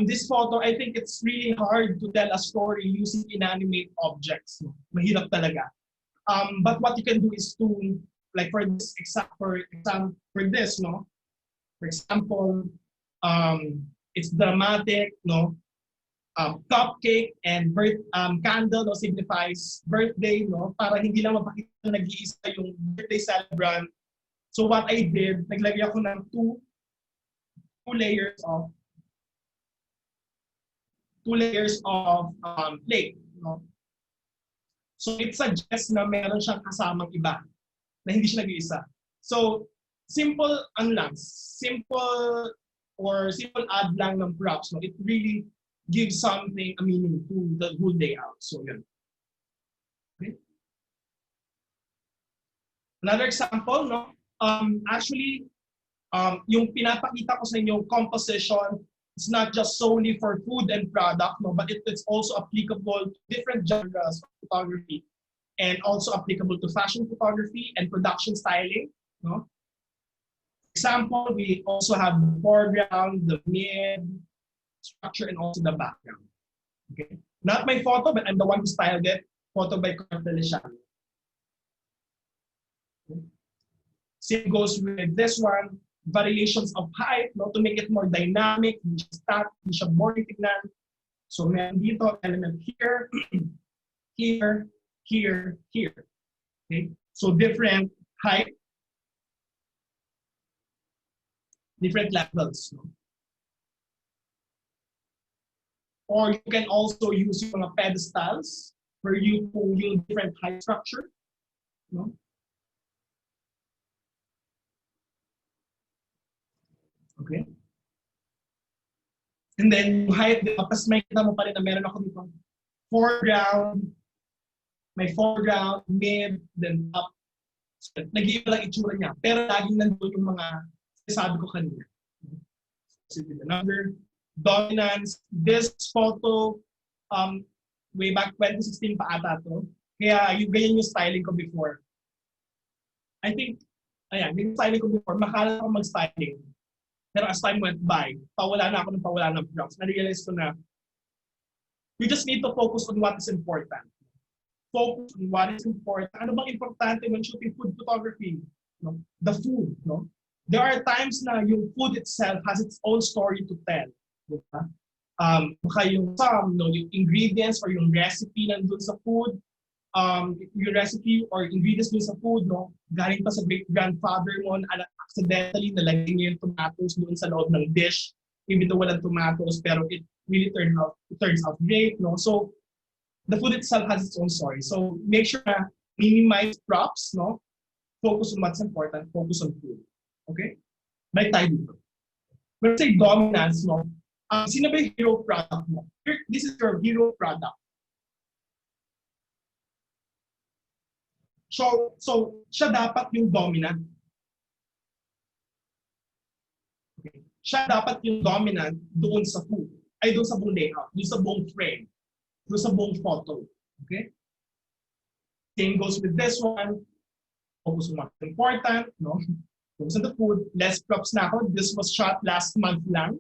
This photo, I think it's really hard to tell a story using inanimate objects. No? Mahirap talaga. But what you can do is to, like for this no? For example, it's dramatic, no? Cupcake and candle, no, signifies birthday, no? Para hindi lang mapakita na nag-iisa yung birthday celebrant. So what I did, naglagay ako ng two layers of plate, no? So it suggests na meron siyang kasamang iba, na hindi siya nag-iisa. So simple simple add lang ng props, no? It really gives something, a meaning to the whole layout. So yun. Okay. Another example, no? Actually, yung pinapakita ko sa inyo composition, it's not just solely for food and product, no, but it's also applicable to different genres of photography, and also applicable to fashion photography and production styling, no? Example, we also have the foreground, the mid, structure, and also the background. Okay, not my photo, but I'm the one who styled it. Photo by Cartelesiano. Okay. Same goes with this one. Variations of height, no, to make it more dynamic, hindi siya static, hindi siya boring tignan. So meron dito element here, here, here, here. Okay, so different height, different levels. No? Or you can also use yung mga pedestals for you to use different height structure. No? Okay. And then height, tapos may kita mo pa rin na meron ako dito. Foreground, may foreground, mid, then up. So, nag-iiba lang itsura niya. Pero laging nandun yung mga sabi ko kanina. So, another dominance. This photo, way back 2016 pa ata to. Kaya yung ganyan yung styling ko before. I think, ayan, yung styling ko before, makala ko mag-styling. Pero as time went by, pawala na ako ng pawala ng props. Na-realize ko na, we just need to focus on what is important. Focus on what is important. Ano bang importante when shooting food photography? No? The food, no? There are times na yung food itself has its own story to tell. Diba? Baka yung no, yung ingredients or yung recipe nandun sa food, yung recipe or ingredients dun sa food, no, galing pa sa great-grandfather mo na accidentally nalagay niya yung tomatoes doon sa loob ng dish, even though walang tomatoes, pero it really turns out great. No? So, the food itself has its own story. So, make sure na minimize props, no? Focus on what's important, focus on food. Okay? Balik tayo dito. When I say dominance, no? Sino ba yung hero product mo? This is your hero product. So siya dapat yung dominant. Okay. Siya dapat yung dominant doon sa food. Ay, doon sa buong layout, doon sa buong frame, doon sa buong photo. Okay? Same goes with this one. Focus on what's important, no? Focus on the food. Less props na ako. This was shot last month lang.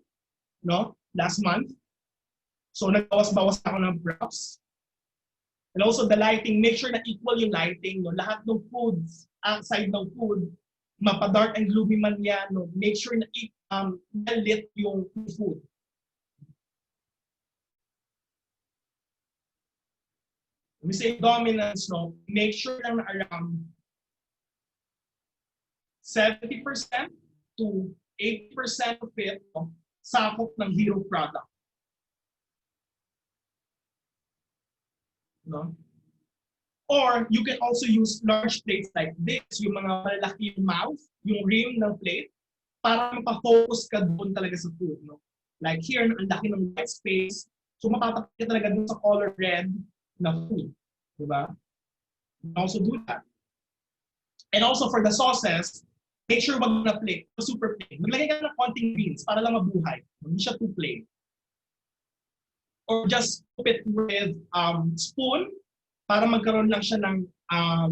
No? Last month. So, nagbawas-bawas ako ng props. And also the lighting, make sure na equal yung lighting. No? Lahat ng foods, outside ng food, mapa-dark and gloomy man yan. No? Make sure na well-lit yung food. When we say dominance, no? Make sure na around 70% to 80% of it, no? Sakop ng hero product. No? Or you can also use large plates like this, yung mga malaki yung mouth, yung rim ng plate, para mapafocus ka doon talaga sa food. No? Like here, ang laki ng white space, so mapapakita talaga doon sa color red na food. Diba? You can also do that. And also for the sauces, make sure wag na plain, super plain. Maglagay ka ng konting beans para lang mabuhay. Hindi siya too plain. Or just cook it with spoon para magkaroon lang siya ng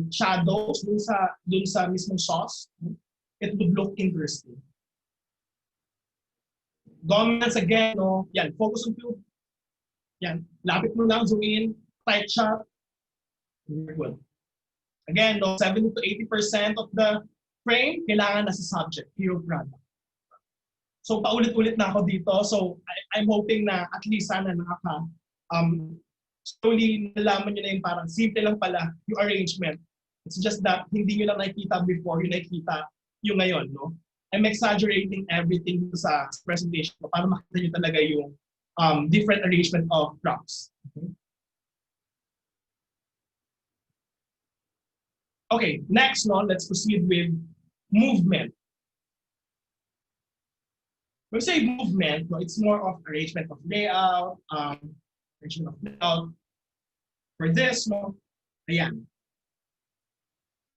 shadows dun sa mismong sauce. It would look interesting. Dominance again, no? Yan, focus on food. Yan, lapit mo lang, zoom in, tight shot. Very good. Again, no, 70 to 80% of the frame, kailangan nasa subject, hero product. So, paulit-ulit na ako dito. So, I'm hoping na at least sana slowly nalaman nyo na yung parang simple lang pala yung arrangement. It's just that hindi nyo lang nakikita before, yung nakikita yung ngayon, no? I'm exaggerating everything sa presentation ko para makita nyo talaga yung different arrangement of props. Okay, next, no, let's proceed with movement. When we say movement, no, it's more of arrangement of layout, arrangement of layout. For this, no, ayan.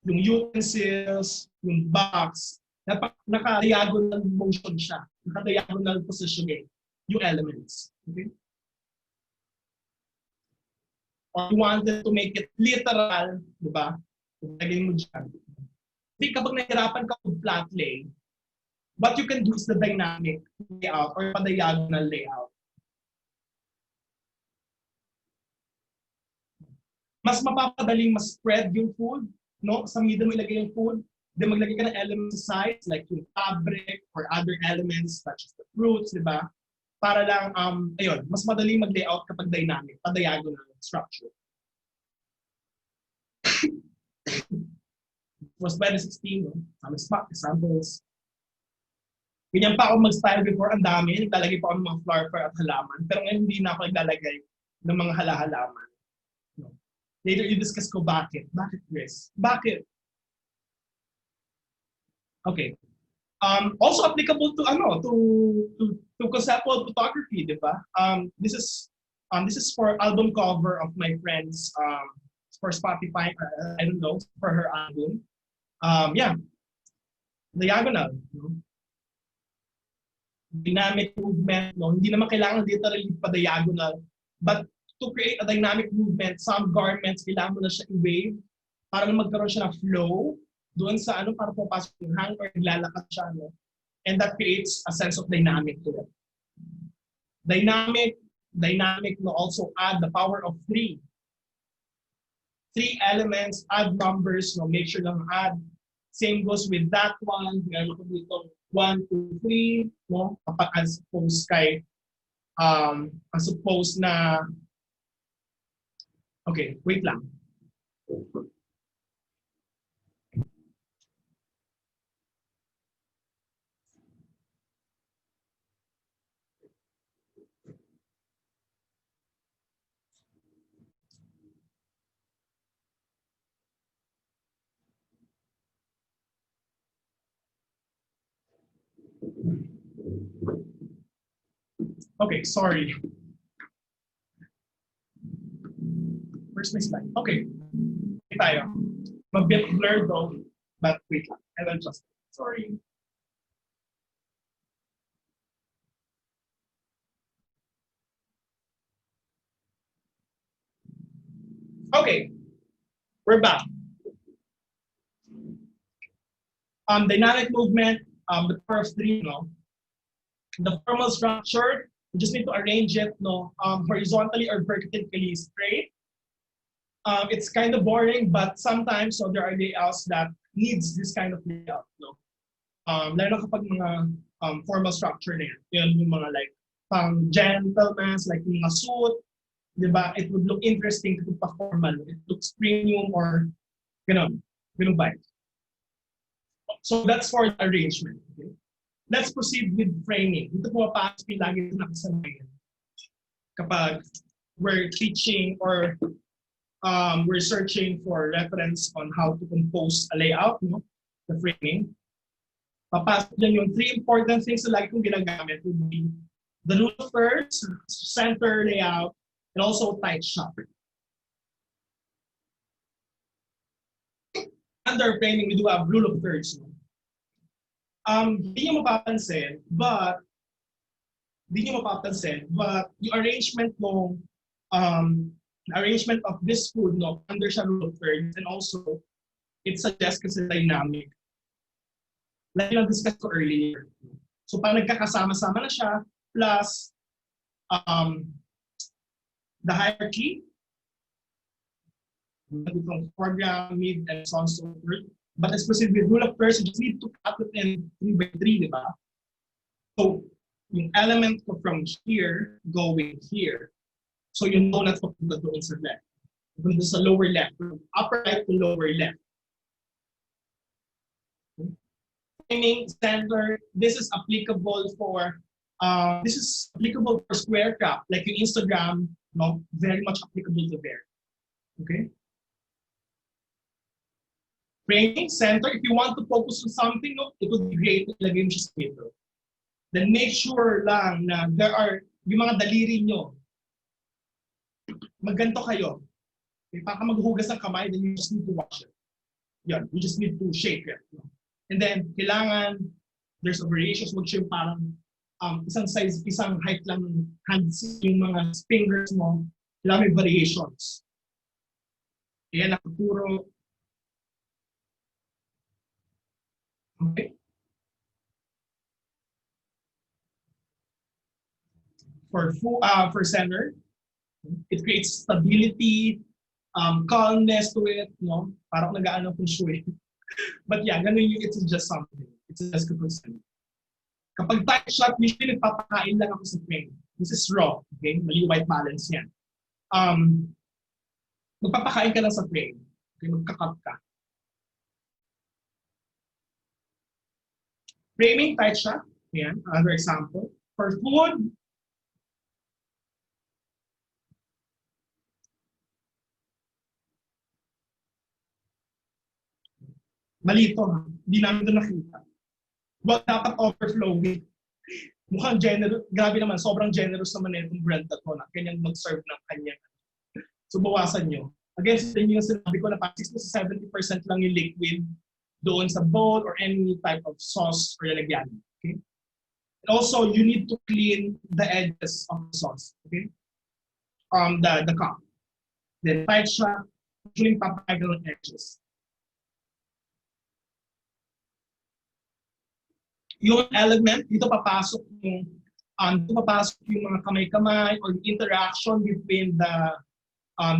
Yung utensils, yung box, naka-diagonal motion siya. Naka-diagonal positioning yung elements. Okay? Or you wanted to make it literal, di ba? Lagay mo dyan. Hindi kapag nahirapan ka with flat lay, what you can do is the dynamic layout or pa-diagonal layout. Mas mapapadaling mas spread yung food, no? Sa middle mo ilagay yung food, then maglagay ka ng elements sa sides like yung fabric or other elements such as the fruits, di ba? Para lang, ayun, mas madaling mag-layout kapag dynamic, pa-diagonal structure. It was 2016, no? Some spot examples. Ganyan pa ako mag-style before, ang dami. Naglalagay pa ako ng mga flower at halaman. Pero ngayon hindi na ako naglalagay ng mga halaman. No. Later, i-discuss ko bakit. Bakit, Chris? Bakit? Okay. Also applicable to conceptual photography, di ba? This is for album cover of my friends for Spotify. I don't know, for her album. Yeah, diagonal. No? Dynamic movement. No, hindi naman kailangan literally pa diagonal, but to create a dynamic movement, some garments kailangan mo na siya i-wave para magkaroon siya ng flow doon sa para papasok yung hang or naglalakad siya, no? And that creates a sense of dynamic to it. Dynamic will also add the power of 3. 3 elements, add numbers, no? Make sure lang add. Same goes with that one. Meron ko dito 1, 2, 3, no? Kapag as opposed na, okay, wait lang. Okay, sorry. Where's my slide? Okay. Tayo. A bit blurred though, but wait lang. I'll adjust. Sorry. Okay. We're back. Dynamic movement, the power of 3, no? The formal structure, you just need to arrange it, no, horizontally or vertically straight. It's kind of boring, but sometimes there are layouts that needs this kind of layout, no. Lalo na kapag mga formal structure na yan, yung mga like pang gentlemen, like yung mga suit, di ba? It would look interesting to pa formal. It looks premium or ganun ba? So that's for the arrangement. Okay? Let's proceed with framing. Ito po papasok yung lagi na nakasanayan. Kapag we're teaching or we're searching for reference on how to compose a layout, no? The framing. Papasok dyan yung 3 important things na lagi kong ginagamit would be the rule of thirds, center layout, and also tight shot. Under framing, we do have rule of thirds. No? Hindi nyo mapapansin, but yung arrangement arrangement of this food, no, under siya rule of thirds, and also it suggests kasi dynamic. Like yung discuss ko earlier. So parang nagkakasama-sama na siya, plus the hierarchy, itong foreground, mid, and so on and so forth. But let's proceed with rule of thirds. You just need to cut it in 3 by 3, di ba? So, yung element ko from here going here. So, you know na papunta doon sa left. Papunta sa lower left. From upper right to lower left. Framing, center, this is applicable for square crop, like yung Instagram, no? Very much applicable to there. Okay? Framing, center, if you want to focus on something, no, it would be great to ilagay mo siya sa middle. Then make sure lang na there are, yung mga daliri nyo, magganto kayo. Okay, para maghugas ng kamay, then you just need to wash it. Yan, you just need to shake it. And then, kailangan, there's a variations, wag siya yung parang isang size, isang height lang ng hands, yung mga fingers mo, kailangan may variations. Ayan, nakapuro. Okay. For center, it creates stability, calmness to it, no? Parang nag-aano feng shui. But yeah, ganun yung it's just something. It's just kapag center. Kapag tight shot, usually nagpapakain lang ako sa frame. This is raw, okay? Mali white balance yan. Magpapakain ka lang sa frame. Okay, magka-cut ka. Framing, tight shot. Yan, another example. For food, mali ito, ha? Hindi namin ito nakita. Well, dapat overflowing. Mukhang generous, grabe naman, sobrang generous naman na itong brand na ito na kanyang mag-serve ng kanyang. So, bawasan nyo. Again, yung sinabi ko na 60-70% lang yung liquid doon sa bowl or any type of sauce or lalagyan. Okay? And also, you need to clean the edges of the sauce. Okay? The cup. Then, tight siya, usually papagal ng edges. Yung element, dito papasok yung mga kamay-kamay or the interaction between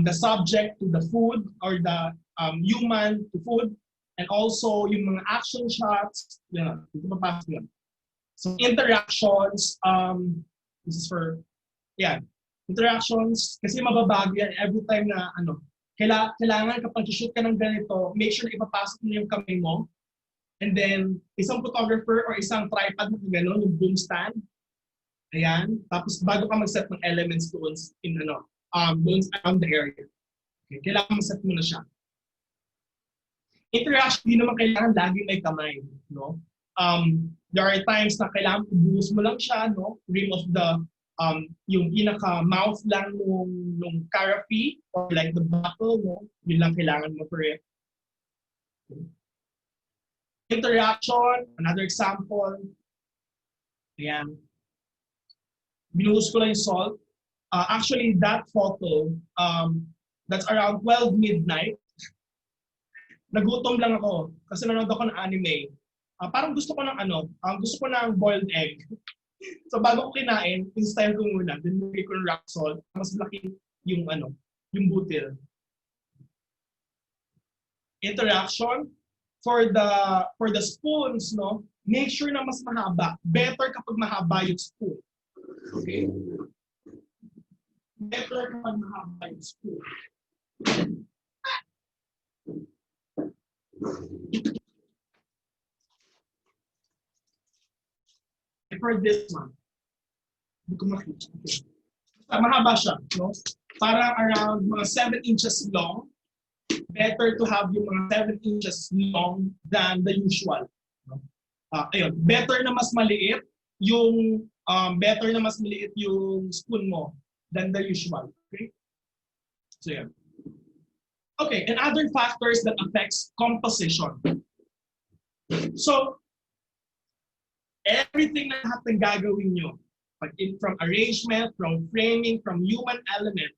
the subject to the food or the human to food, and also yung mga action shots, yun, dito papasok yun. So interactions, this is for, yeah, interactions, kasi mababago yan every time na kailangan kapag shoot ka ng ganito, make sure na ipapasok mo yung kamay mo. And then, isang photographer or isang tripod na gano'n, yung boom stand. Ayan. Tapos, bago ka mag-set ng elements doon doon around the area. Okay, kailangan mag-set mo na siya. Interaction, di naman kailangan lagi may kamay. No? There are times na kailangan ibuhos mo lang siya, no? Rim of the, yung pinaka-mouth lang nung carafe or like the bottle, no? Yun lang kailangan mo for it. Okay. Interaction, another example. Ayan. Binuhos ko lang yung salt. Actually, that photo, that's around 12 midnight. Nagutom lang ako kasi nanonood ako ng anime. Parang gusto ko ng boiled egg. So bago ko kinain, in-style ko muna, then nilagay ko ng rock salt, mas laki yung butil. Interaction. For the spoons, no, make sure na mas mahaba. Better kapag mahaba yung spoon. Okay? Better kapag mahaba yung spoon. For this one, hindi ko makita. Okay. Mahaba siya, no? Parang around mga 7 inches long. Better to have yung mga 7 inches long than the usual. Ayun, better na mas maliit yung spoon mo than the usual. Okay? So yeah. Okay, and other factors that affects composition. So everything na lahat ng gagawin nyo, from arrangement, from framing, from human element,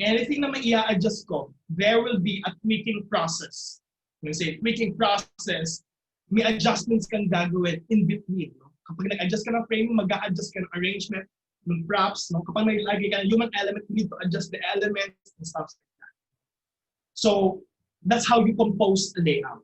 anything na may i-adjust ko, there will be a tweaking process. When I say tweaking process, may adjustments kang gagawin in between. No? Kapag nag-adjust ka ng frame, mag-a-adjust ka ng arrangement, ng props. No? Kapag may lagi ka ng human element, you need to adjust the elements and stuff like that. So, that's how you compose the layout.